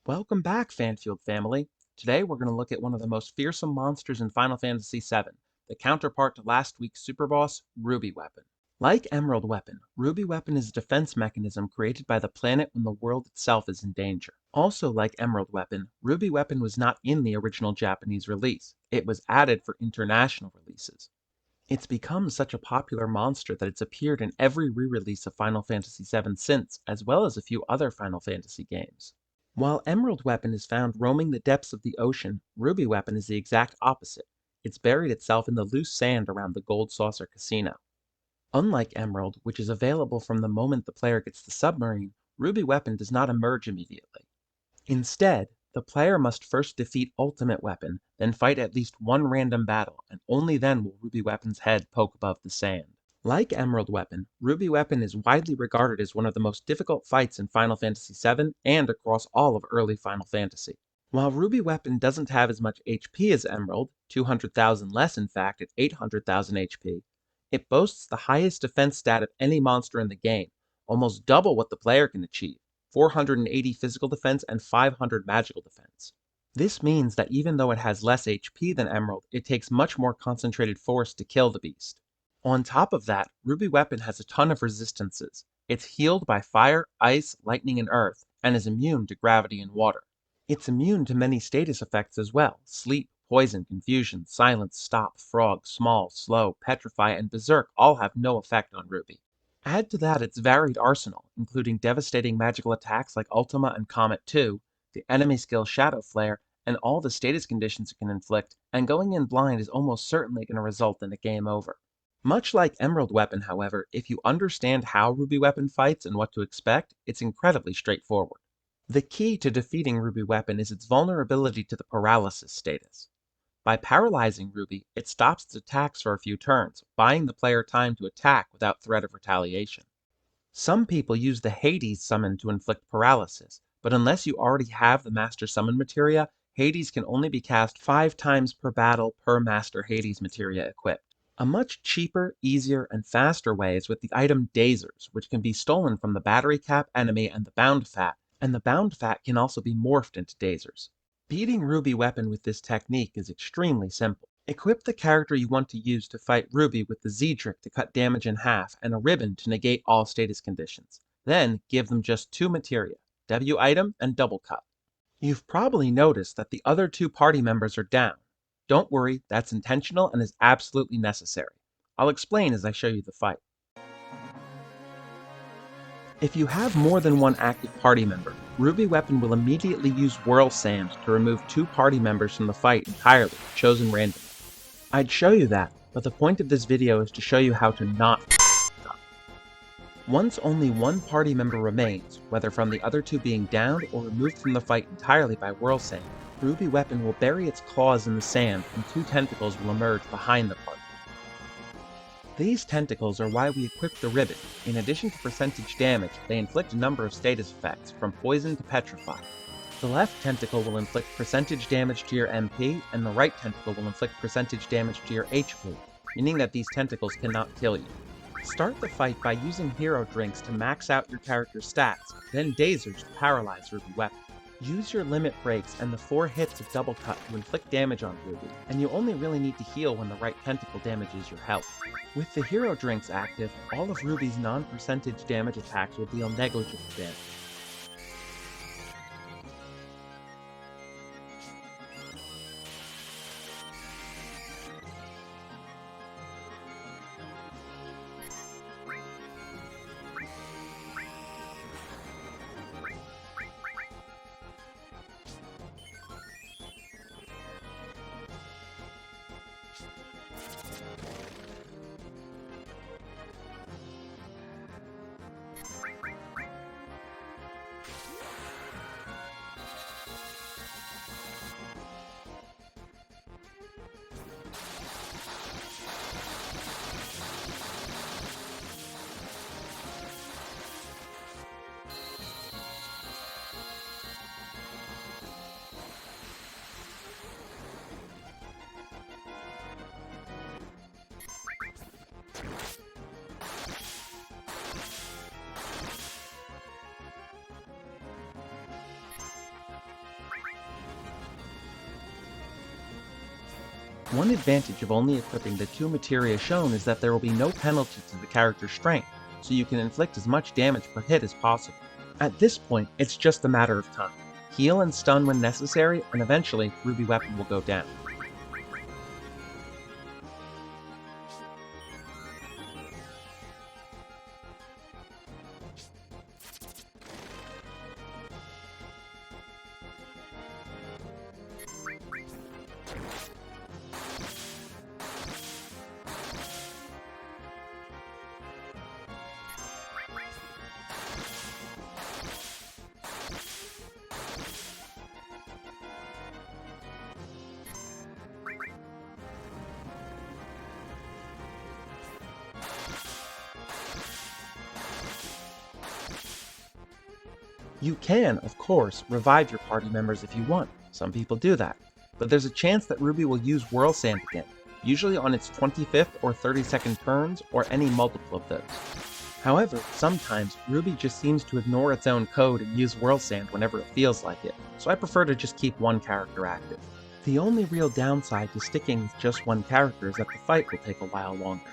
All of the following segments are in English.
Welcome back, Fanfield family. Today we're going to look at one of the most fearsome monsters in Final Fantasy VII, the counterpart to last week's superboss, Ruby Weapon. Like Emerald Weapon, Ruby Weapon is a defense mechanism created by the planet when the world itself is in danger. Also like Emerald Weapon, Ruby Weapon was not in the original Japanese release. It was added for international releases. It's become such a popular monster that it's appeared in every re-release of Final Fantasy VII since, as well as a few other Final Fantasy games. While Emerald Weapon is found roaming the depths of the ocean, Ruby Weapon is the exact opposite. It's buried itself in the loose sand around the Gold Saucer Casino. Unlike Emerald, which is available from the moment the player gets the submarine, Ruby Weapon does not emerge immediately. Instead, the player must first defeat Ultimate Weapon, then fight at least one random battle, and only then will Ruby Weapon's head poke above the sand. Like Emerald Weapon, Ruby Weapon is widely regarded as one of the most difficult fights in Final Fantasy VII and across all of early Final Fantasy. While Ruby Weapon doesn't have as much HP as Emerald, 200,000 less in fact at 800,000 HP, it boasts the highest defense stat of any monster in the game, almost double what the player can achieve, 480 physical defense and 500 magical defense. This means that even though it has less HP than Emerald, it takes much more concentrated force to kill the beast. On top of that, Ruby Weapon has a ton of resistances. It's healed by fire, ice, lightning, and earth, and is immune to gravity and water. It's immune to many status effects as well: sleep, poison, confusion, silence, stop, frog, small, slow, petrify, and berserk all have no effect on Ruby. Add to that its varied arsenal, including devastating magical attacks like Ultima and Comet 2, the enemy skill Shadow Flare, and all the status conditions it can inflict, and going in blind is almost certainly going to result in a game over. Much like Emerald Weapon, however, if you understand how Ruby Weapon fights and what to expect, it's incredibly straightforward. The key to defeating Ruby Weapon is its vulnerability to the paralysis status. By paralyzing Ruby, it stops its attacks for a few turns, buying the player time to attack without threat of retaliation. Some people use the Hades summon to inflict paralysis, but unless you already have the Master Summon materia, Hades can only be cast 5 times per battle per Master Hades materia equipped. A much cheaper, easier, and faster way is with the item Dazers, which can be stolen from the battery cap enemy and the bound fat, and the bound fat can also be morphed into Dazers. Beating Ruby Weapon with this technique is extremely simple. Equip the character you want to use to fight Ruby with the Z trick to cut damage in half and a ribbon to negate all status conditions. Then give them just 2 materia, W item and double cut. You've probably noticed that the other 2 party members are down. Don't worry, that's intentional and is absolutely necessary. I'll explain as I show you the fight. If you have more than one active party member, Ruby Weapon will immediately use Whirl Sand to remove 2 party members from the fight entirely, chosen randomly. I'd show you that, but the point of this video is to show you how to not up. Once only 1 party member remains, whether from the other 2 being downed or removed from the fight entirely by Whirl Sand, Ruby Weapon will bury its claws in the sand and 2 tentacles will emerge behind the party. These tentacles are why we equip the ribbon. In addition to percentage damage, they inflict a number of status effects, from poison to petrify. The left tentacle will inflict percentage damage to your MP, and the right tentacle will inflict percentage damage to your HP, meaning that these tentacles cannot kill you. Start the fight by using hero drinks to max out your character's stats, then Dazers to paralyze Ruby Weapon. Use your limit breaks and the 4 hits of double cut to inflict damage on Ruby, and you only really need to heal when the right tentacle damages your health. With the hero drinks active, all of Ruby's non-percentage damage attacks will deal negligible damage. One advantage of only equipping the 2 materia shown is that there will be no penalty to the character's strength, so you can inflict as much damage per hit as possible. At this point, it's just a matter of time. Heal and stun when necessary, and eventually, Ruby Weapon will go down. You can, of course, revive your party members if you want. Some people do that. But there's a chance that Ruby will use Whirl Sand again, usually on its 25th or 32nd turns, or any multiple of those. However, sometimes Ruby just seems to ignore its own code and use Whirl Sand whenever it feels like it, so I prefer to just keep one character active. The only real downside to sticking with just one character is that the fight will take a while longer.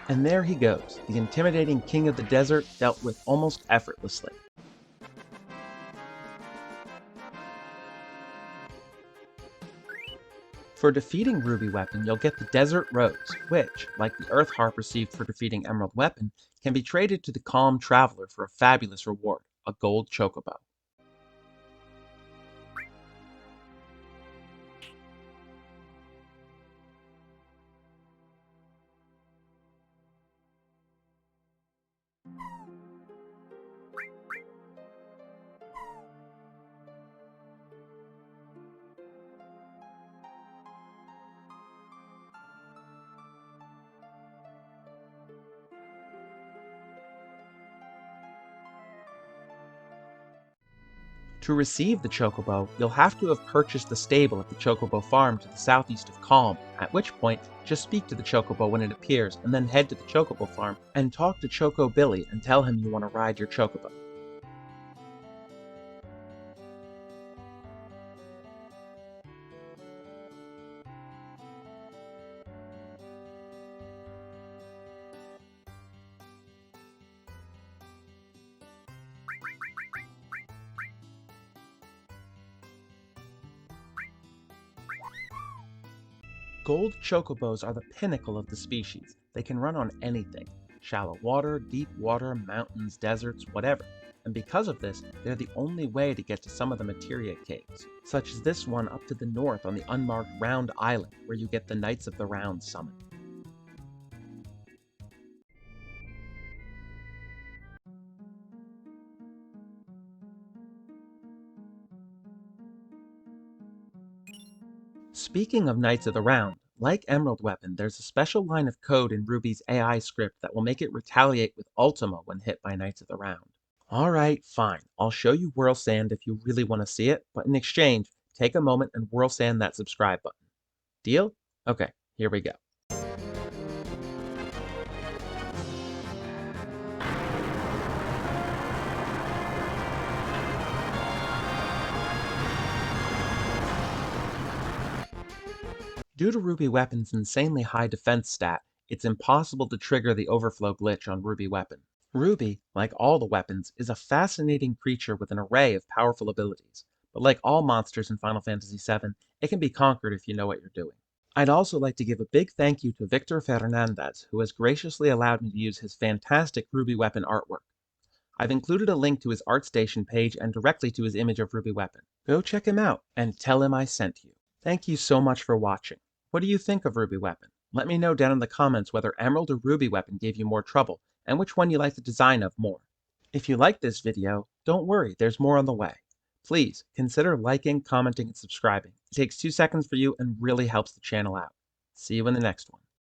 And there he goes, the intimidating king of the desert dealt with almost effortlessly. For defeating Ruby Weapon, you'll get the Desert Rose, which, like the Earth Harp received for defeating Emerald Weapon, can be traded to the Calm Traveler for a fabulous reward, a gold chocobo. To receive the Chocobo, you'll have to have purchased the stable at the Chocobo Farm to the southeast of Calm, at which point, just speak to the Chocobo when it appears, and then head to the Chocobo Farm and talk to Choco Billy and tell him you want to ride your Chocobo. Gold chocobos are the pinnacle of the species. They can run on anything: shallow water, deep water, mountains, deserts, whatever. And because of this, they're the only way to get to some of the materia caves, such as this one up to the north on the unmarked Round Island, where you get the Knights of the Round summon. Speaking of Knights of the Round, like Emerald Weapon, there's a special line of code in Ruby's AI script that will make it retaliate with Ultima when hit by Knights of the Round. Alright, fine. I'll show you Whirl Sand if you really want to see it, but in exchange, take a moment and Whirl Sand that subscribe button. Deal? Okay, here we go. Due to Ruby Weapon's insanely high defense stat, it's impossible to trigger the overflow glitch on Ruby Weapon. Ruby, like all the weapons, is a fascinating creature with an array of powerful abilities, but like all monsters in Final Fantasy VII, it can be conquered if you know what you're doing. I'd also like to give a big thank you to Victor Fernandez, who has graciously allowed me to use his fantastic Ruby Weapon artwork. I've included a link to his ArtStation page and directly to his image of Ruby Weapon. Go check him out, and tell him I sent you. Thank you so much for watching. What do you think of Ruby Weapon? Let me know down in the comments whether Emerald or Ruby Weapon gave you more trouble, and which one you like the design of more. If you liked this video, don't worry, there's more on the way. Please, consider liking, commenting, and subscribing. It takes 2 seconds for you and really helps the channel out. See you in the next one.